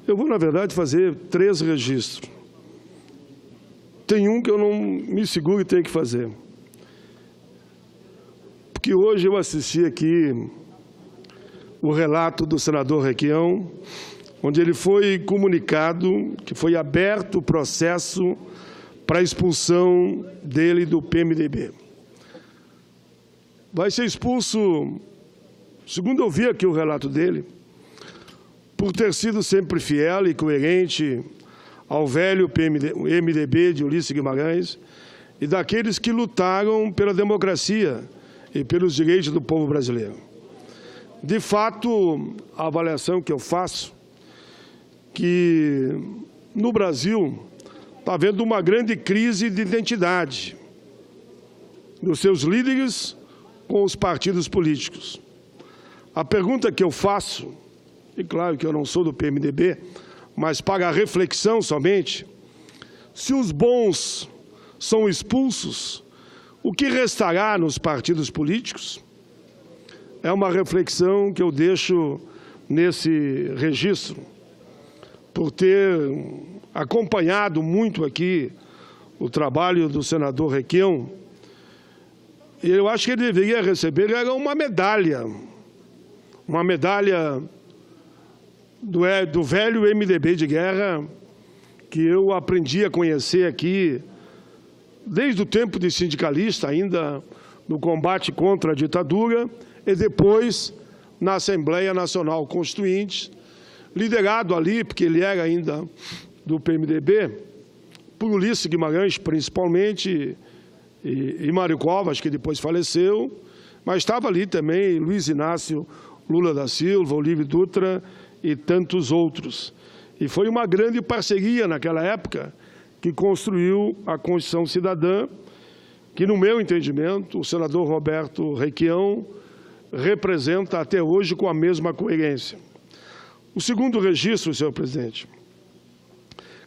Eu vou, na verdade, fazer 3 registros. Tem um que eu não me seguro e tenho que fazer. Porque hoje eu assisti aqui o relato do senador Requião, onde ele foi comunicado que foi aberto o processo para a expulsão dele do PMDB. Vai ser expulso, segundo eu vi aqui o relato dele, por ter sido sempre fiel e coerente ao velho MDB de Ulisses Guimarães e daqueles que lutaram pela democracia e pelos direitos do povo brasileiro. De fato, a avaliação que eu faço que no Brasil está havendo uma grande crise de identidade dos seus líderes com os partidos políticos. A pergunta que eu faço, e claro que eu não sou do PMDB, mas para a reflexão somente, se os bons são expulsos, o que restará nos partidos políticos? É uma reflexão que eu deixo nesse registro, por ter acompanhado muito aqui o trabalho do senador Requião. Eu acho que ele deveria receber uma medalha do velho MDB de guerra, que eu aprendi a conhecer aqui desde o tempo de sindicalista, ainda no combate contra a ditadura, e depois na Assembleia Nacional Constituinte, liderado ali, porque ele era ainda do PMDB, por Ulisses Guimarães, principalmente, e Mário Covas, que depois faleceu, mas estava ali também Luiz Inácio Lula da Silva, Olívio Dutra e tantos outros. E foi uma grande parceria naquela época que construiu a Constituição Cidadã, que, no meu entendimento, o senador Roberto Requião representa até hoje com a mesma coerência. O segundo registro, senhor presidente,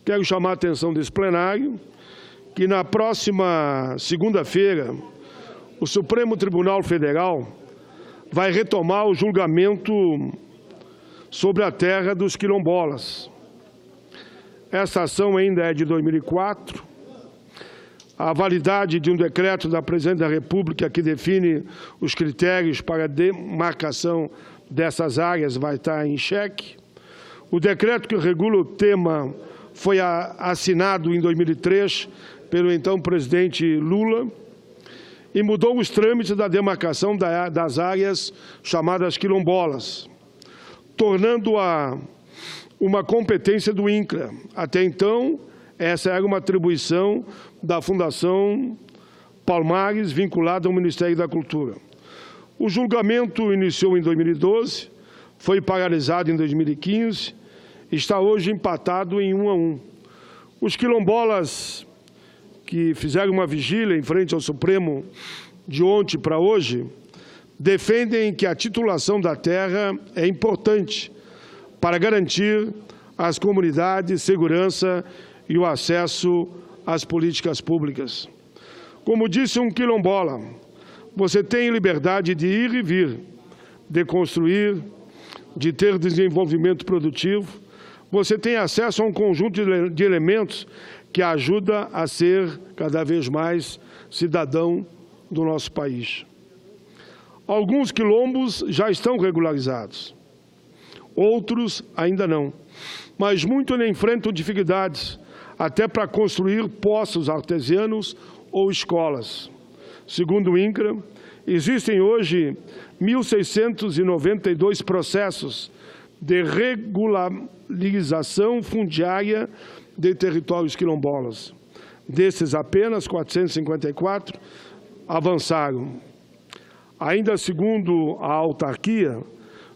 quero chamar a atenção desse plenário, que na próxima segunda-feira, o Supremo Tribunal Federal vai retomar o julgamento sobre a terra dos quilombolas. Essa ação ainda é de 2004. A validade de um decreto da Presidente da República que define os critérios para a demarcação dessas áreas vai estar em xeque. O decreto que regula o tema foi assinado em 2003 pelo então presidente Lula e mudou os trâmites da demarcação das áreas chamadas quilombolas, tornando-a uma competência do INCRA. Até então, essa era uma atribuição da Fundação Palmares, vinculada ao Ministério da Cultura. O julgamento iniciou em 2012, foi paralisado em 2015, está hoje empatado em 1-1. Os quilombolas que fizeram uma vigília em frente ao Supremo de ontem para hoje, defendem que a titulação da terra é importante para garantir às comunidades segurança e o acesso às políticas públicas. Como disse um quilombola, você tem liberdade de ir e vir, de construir, de ter desenvolvimento produtivo, você tem acesso a um conjunto de elementos que ajuda a ser cada vez mais cidadão do nosso país. Alguns quilombos já estão regularizados, outros ainda não, mas muitos enfrentam dificuldades até para construir poços artesianos ou escolas. Segundo o INCRA, existem hoje 1.692 processos de regularização fundiária de territórios quilombolas. Desses, apenas 454 avançaram. Ainda segundo a autarquia,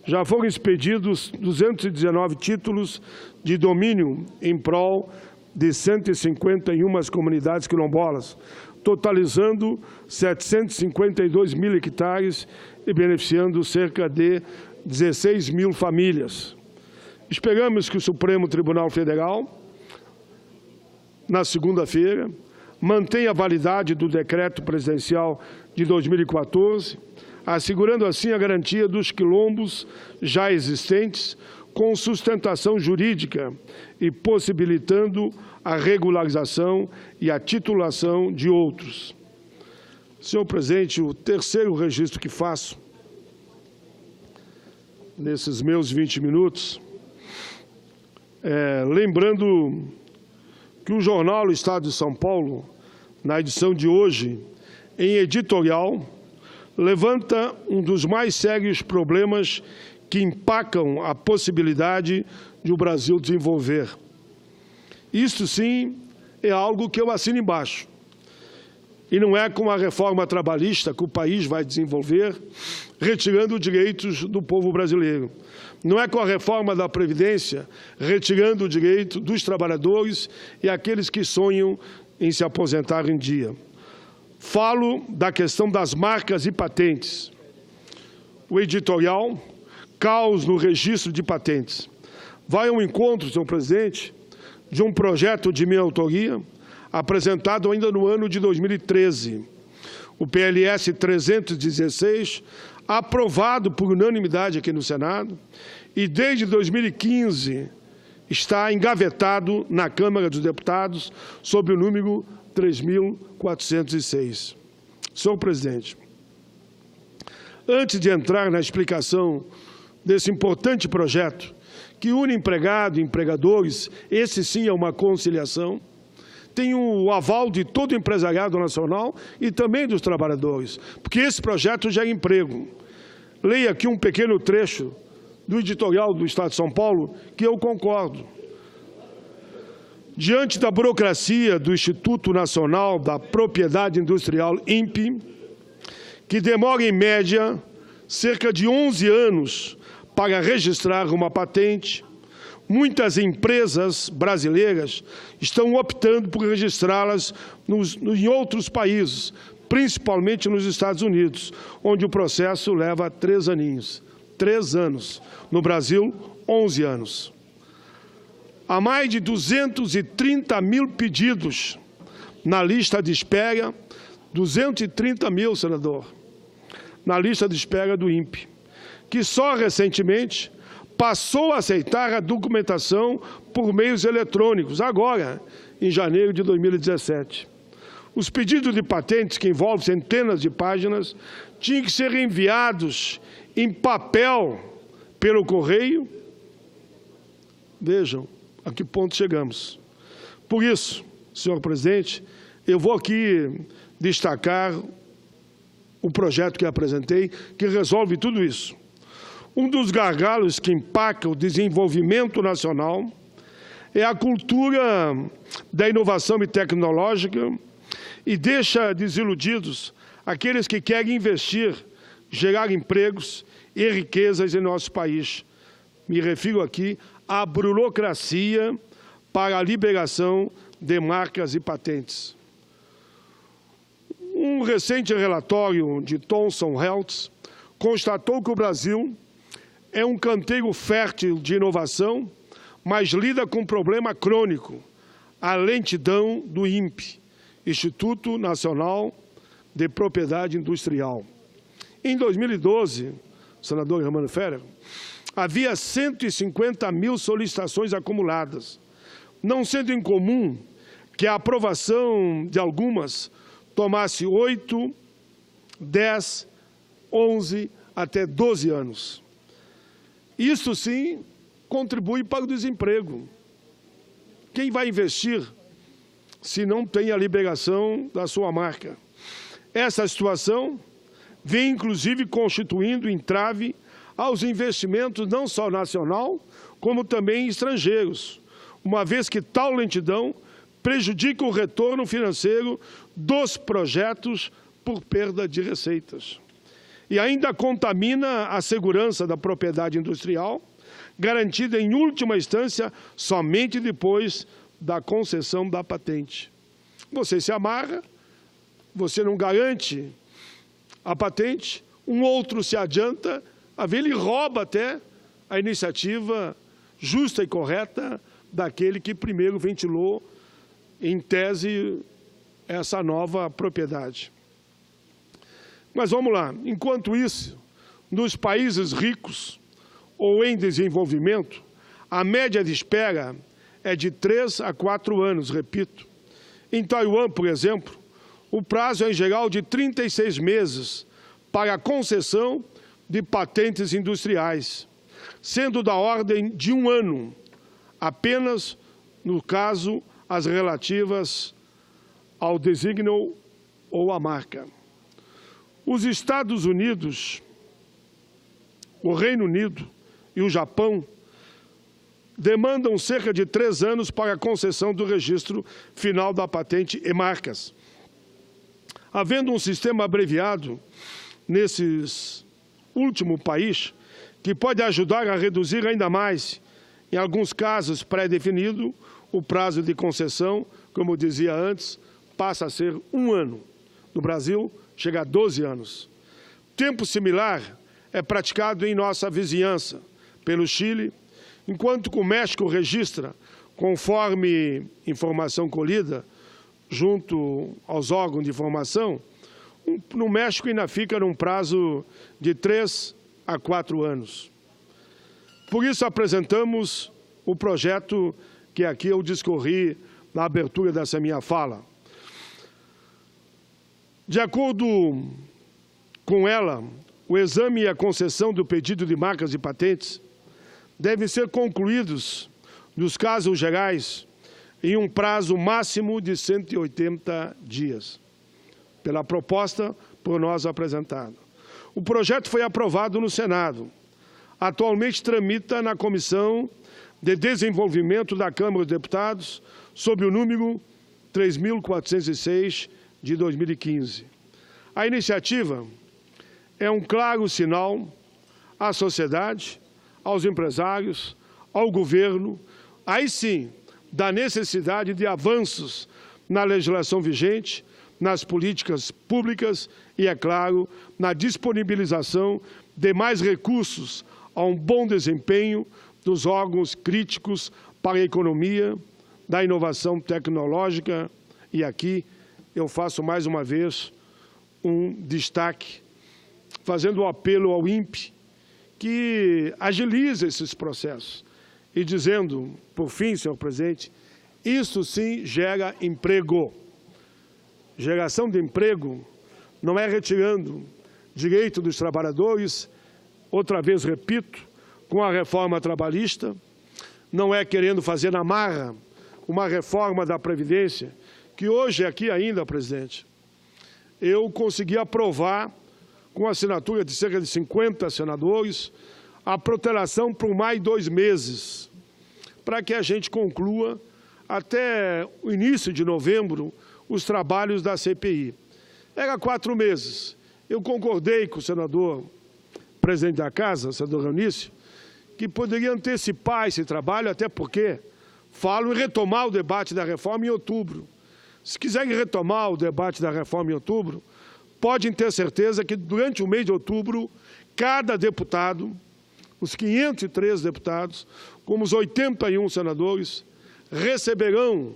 já foram expedidos 219 títulos de domínio em prol de 151 comunidades quilombolas, totalizando 752 mil hectares e beneficiando cerca de 16 mil famílias. Esperamos que o Supremo Tribunal Federal, na segunda-feira, mantenha a validade do decreto presidencial de 2014, assegurando assim a garantia dos quilombos já existentes, com sustentação jurídica e possibilitando a regularização e a titulação de outros. Senhor presidente, o terceiro registro que faço nesses meus 20 minutos, lembrando que o jornal O Estado de São Paulo, na edição de hoje, em editorial, levanta um dos mais sérios problemas que empacam a possibilidade de o Brasil desenvolver. Isso, sim, é algo que eu assino embaixo. E não é com a reforma trabalhista que o país vai desenvolver, retirando direitos do povo brasileiro. Não é com a reforma da Previdência, retirando o direito dos trabalhadores e aqueles que sonham em se aposentar em dia. Falo da questão das marcas e patentes. O editorial, Caos no Registro de Patentes, vai ao encontro, senhor presidente, de um projeto de minha autoria, apresentado ainda no ano de 2013, o PLS 316, aprovado por unanimidade aqui no Senado, e desde 2015 está engavetado na Câmara dos Deputados, sob o número 3.406. Senhor presidente, antes de entrar na explicação desse importante projeto, que une empregado e empregadores, esse sim é uma conciliação, tem o aval de todo o empresariado nacional e também dos trabalhadores, porque esse projeto gera emprego. Leia aqui um pequeno trecho do editorial do Estado de São Paulo, que eu concordo. Diante da burocracia do Instituto Nacional da Propriedade Industrial, INPI, que demora, em média, cerca de 11 anos para registrar uma patente, muitas empresas brasileiras estão optando por registrá-las em outros países, principalmente nos Estados Unidos, onde o processo leva 3 aninhos. 3 anos. No Brasil, 11 anos. Há mais de 230 mil pedidos na lista de espera, 230 mil, senador, na lista de espera do INPE, que só recentemente passou a aceitar a documentação por meios eletrônicos, agora, em janeiro de 2017. Os pedidos de patentes, que envolvem centenas de páginas, tinham que ser enviados em papel pelo correio. Vejam a que ponto chegamos. Por isso, senhor presidente, eu vou aqui destacar o projeto que apresentei, que resolve tudo isso. Um dos gargalos que empaca o desenvolvimento nacional é a cultura da inovação e tecnológica e deixa desiludidos aqueles que querem investir, gerar empregos e riquezas em nosso país. Me refiro aqui à burocracia para a liberação de marcas e patentes. Um recente relatório de Thomson Reuters constatou que o Brasil é um canteiro fértil de inovação, mas lida com um problema crônico, a lentidão do INPE, Instituto Nacional de Propriedade Industrial. Em 2012, senador Germano Ferrer, havia 150 mil solicitações acumuladas, não sendo incomum que a aprovação de algumas tomasse 8, 10, 11 até 12 anos. Isso, sim, contribui para o desemprego. Quem vai investir se não tem a liberação da sua marca? Essa situação vem, inclusive, constituindo entrave aos investimentos não só nacional, como também estrangeiros, uma vez que tal lentidão prejudica o retorno financeiro dos projetos por perda de receitas. E ainda contamina a segurança da propriedade industrial, garantida em última instância somente depois da concessão da patente. Você se amarra, você não garante a patente, um outro se adianta, ele rouba até a iniciativa justa e correta daquele que primeiro ventilou, em tese, essa nova propriedade. Mas vamos lá, enquanto isso, nos países ricos, ou em desenvolvimento, a média de espera é de 3 a 4 anos, repito. Em Taiwan, por exemplo, o prazo é, em geral, de 36 meses para a concessão de patentes industriais, sendo da ordem de 1 ano, apenas, no caso, as relativas ao designo ou à marca. Os Estados Unidos, o Reino Unido e o Japão demandam cerca de 3 anos para a concessão do registro final da patente e marcas. Havendo um sistema abreviado nesses últimos países, que pode ajudar a reduzir ainda mais, em alguns casos pré-definido, o prazo de concessão, como eu dizia antes, passa a ser 1 ano. No Brasil, chega a 12 anos. Tempo similar é praticado em nossa vizinhança, pelo Chile, enquanto que o México registra, conforme informação colhida, junto aos órgãos de informação, no México ainda fica num prazo de 3 a 4 anos. Por isso apresentamos o projeto que aqui eu discorri na abertura dessa minha fala. De acordo com ela, o exame e a concessão do pedido de marcas e patentes devem ser concluídos, nos casos gerais, em um prazo máximo de 180 dias, pela proposta por nós apresentada. O projeto foi aprovado no Senado. Atualmente tramita na Comissão de Desenvolvimento da Câmara dos Deputados, sob o número 3.406 de 2015. A iniciativa é um claro sinal à sociedade, aos empresários, ao governo, aí sim, da necessidade de avanços na legislação vigente, nas políticas públicas e, é claro, na disponibilização de mais recursos a um bom desempenho dos órgãos críticos para a economia, da inovação tecnológica. E aqui eu faço mais uma vez um destaque, fazendo um apelo ao INPE, que agilize esses processos e dizendo, por fim, senhor presidente, isso sim gera emprego. Geração de emprego não é retirando direito dos trabalhadores, outra vez repito, com a reforma trabalhista, não é querendo fazer na marra uma reforma da Previdência, que hoje aqui ainda, presidente, eu consegui aprovar, com a assinatura de cerca de 50 senadores, a protelação por mais 2 meses, para que a gente conclua até o início de novembro os trabalhos da CPI. Era 4 meses. Eu concordei com o senador, presidente da Casa, senador Eunício, que poderia antecipar esse trabalho, até porque falo em retomar o debate da reforma em outubro. Se quiserem retomar o debate da reforma em outubro, podem ter certeza que durante o mês de outubro, cada deputado, os 503 deputados, como os 81 senadores, receberão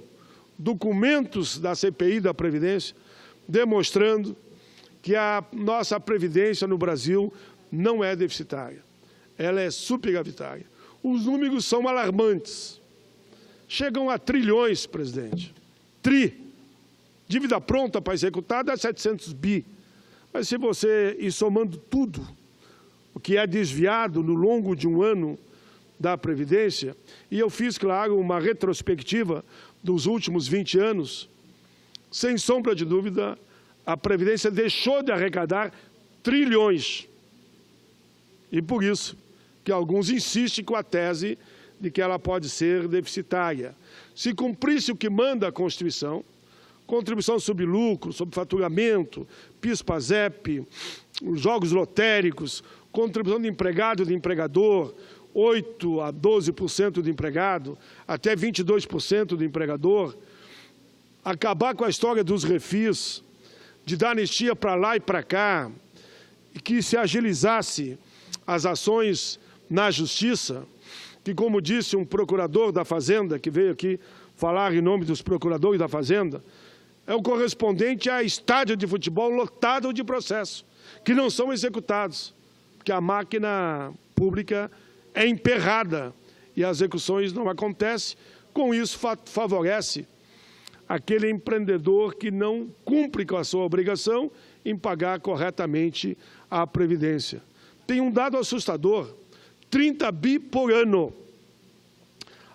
documentos da CPI da Previdência, demonstrando que a nossa Previdência no Brasil não é deficitária, ela é superavitária. Os números são alarmantes, chegam a trilhões, presidente, dívida pronta para executar dá 700 bi, mas se você ir somando tudo o que é desviado no longo de um ano da Previdência, e eu fiz, claro, uma retrospectiva dos últimos 20 anos, sem sombra de dúvida, a Previdência deixou de arrecadar trilhões. E por isso que alguns insistem com a tese de que ela pode ser deficitária. Se cumprisse o que manda a Constituição, contribuição sobre lucro, sobre faturamento, PIS/PASEP, os jogos lotéricos, contribuição de empregado e de empregador, 8% a 12% do empregado, até 22% do empregador, acabar com a história dos refis, de dar anistia para lá e para cá, e que se agilizasse as ações na Justiça, que, como disse um procurador da Fazenda, que veio aqui falar em nome dos procuradores da Fazenda, é o correspondente a estádio de futebol lotado de processos, que não são executados, porque a máquina pública é emperrada e as execuções não acontecem. Com isso, favorece aquele empreendedor que não cumpre com a sua obrigação em pagar corretamente a Previdência. Tem um dado assustador, 30 bi por ano.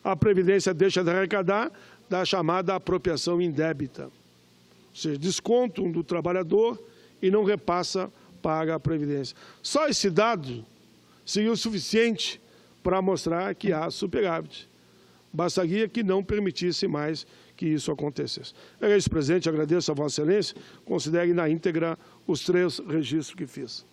A Previdência deixa de arrecadar da chamada apropriação indébita, ou seja, desconto do trabalhador e não repassa para a Previdência. Só esse dado seria o suficiente para mostrar que há superávit. Bastaria que não permitisse mais que isso acontecesse. Era isso, presidente. Agradeço a Vossa Excelência. Considere na íntegra os 3 registros que fiz.